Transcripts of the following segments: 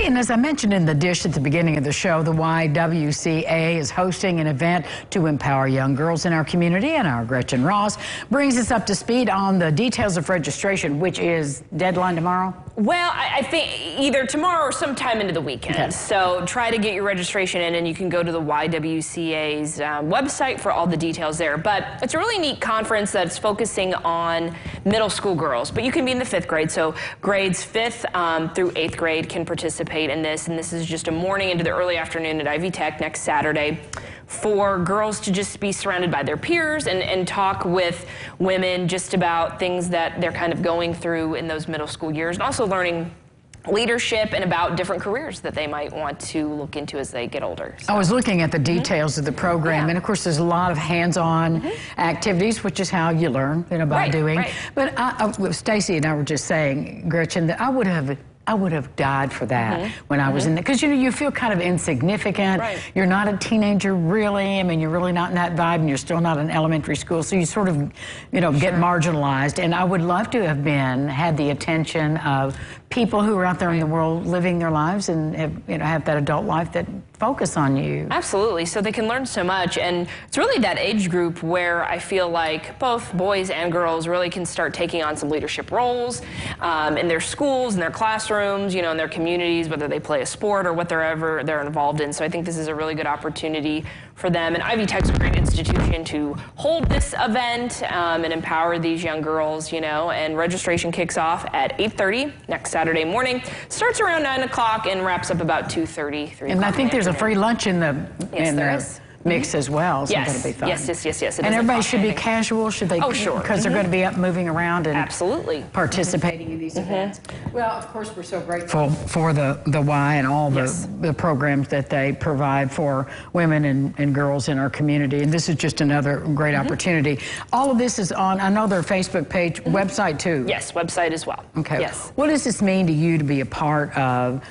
and as I mentioned in the dish at the beginning of the show, the YWCA is hosting an event to empower young girls in our community, and our Gretchen Ross brings us up to speed on the details of registration, which is deadline tomorrow? Well, I think either tomorrow or sometime into the weekend. Okay. So try to get your registration in, and you can go to the YWCA's website for all the details there. But it's a really neat conference that's focusing on middle school girls. But you can be in the 5th grade, so grades 5th through 8th grade can participate in this. And this is just a morning into the early afternoon at Ivy Tech next Saturday, for girls to just be surrounded by their peers and talk with women just about things that they're kind of going through in those middle school years, and also learning leadership and about different careers that they might want to look into as they get older. So. I was looking at the details of the program, and of course there's a lot of hands-on activities, which is how you learn, by doing. Right. But Stacy and I were just saying, Gretchen, that I would have died for that when I was in there. Because, you feel kind of insignificant. Right. You're not a teenager, really. I mean, you're really not in that vibe, and you're still not in elementary school. So you sort of, get marginalized. And I would love to have had the attention of people who are out there in the world living their lives and have that adult life that focus on you. Absolutely. So they can learn so much. And it's really that age group where I feel like both boys and girls really can start taking on some leadership roles in their schools, in their classrooms, in their communities, whether they play a sport or whatever they're involved in. So I think this is a really good opportunity for them. And Ivy Tech's a great institution to hold this event and empower these young girls, and registration kicks off at 8:30 next Saturday morning. Starts around 9 o'clock and wraps up about 2:30, 3 o'clock. And I think there's a free lunch in the mix as well, so that'll be fun. Yes. And everybody should be casual, should they? Oh, sure. Because they're going to be up moving around and participating in these events. Well, of course, we're so grateful for the Y and all the programs that they provide for women and girls in our community. And this is just another great opportunity. All of this is on, I know, their Facebook page, website too. Yes, website as well. Okay. Yes. What does this mean to you to be a part of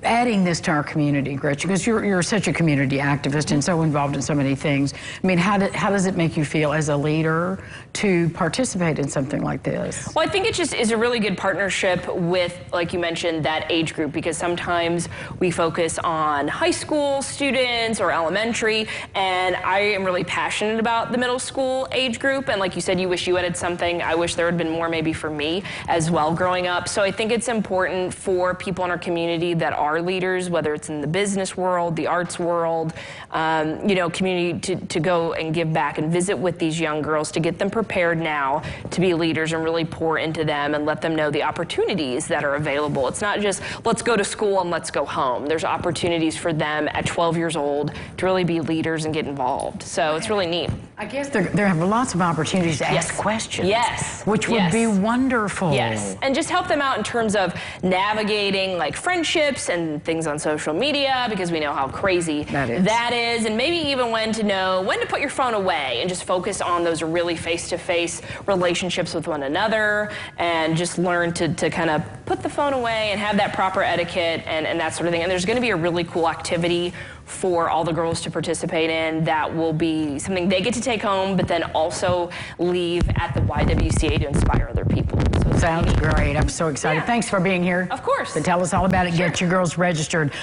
adding this to our community, Gretchen? Because you're such a community activist and so involved in so many things. I mean, how does it make you feel as a leader to participate in something like this? Well, I think it just is a really good partnership with, like you mentioned, that age group, because sometimes we focus on high school students or elementary, and I am really passionate about the middle school age group. And like you said, you wish you added something. I wish there had been more maybe for me as well growing up. So I think it's important for people in our community that are leaders, whether it's in the business world, the arts world, community, to go and give back and visit with these young girls to get them prepared now to be leaders and really pour into them and let them know the opportunities that are available. It's not just let's go to school and let's go home. There's opportunities for them at 12 years old to really be leaders and get involved. So it's really neat. I guess there have lots of opportunities to ask questions. Yes. Which would be wonderful. Yes. And just help them out in terms of navigating like friendships and things on social media, because we know how crazy that is. And maybe even when to put your phone away and just focus on those really face-to-face relationships with one another, and just learn to kind of put the phone away and have that proper etiquette and that sort of thing. And there's going to be a really cool activity for all the girls to participate in that will be something they get to take home, but then also leave at the YWCA to inspire other people. So sounds great. I'm so excited. Thanks for being here. Of course. To tell us all about it. Get your girls registered.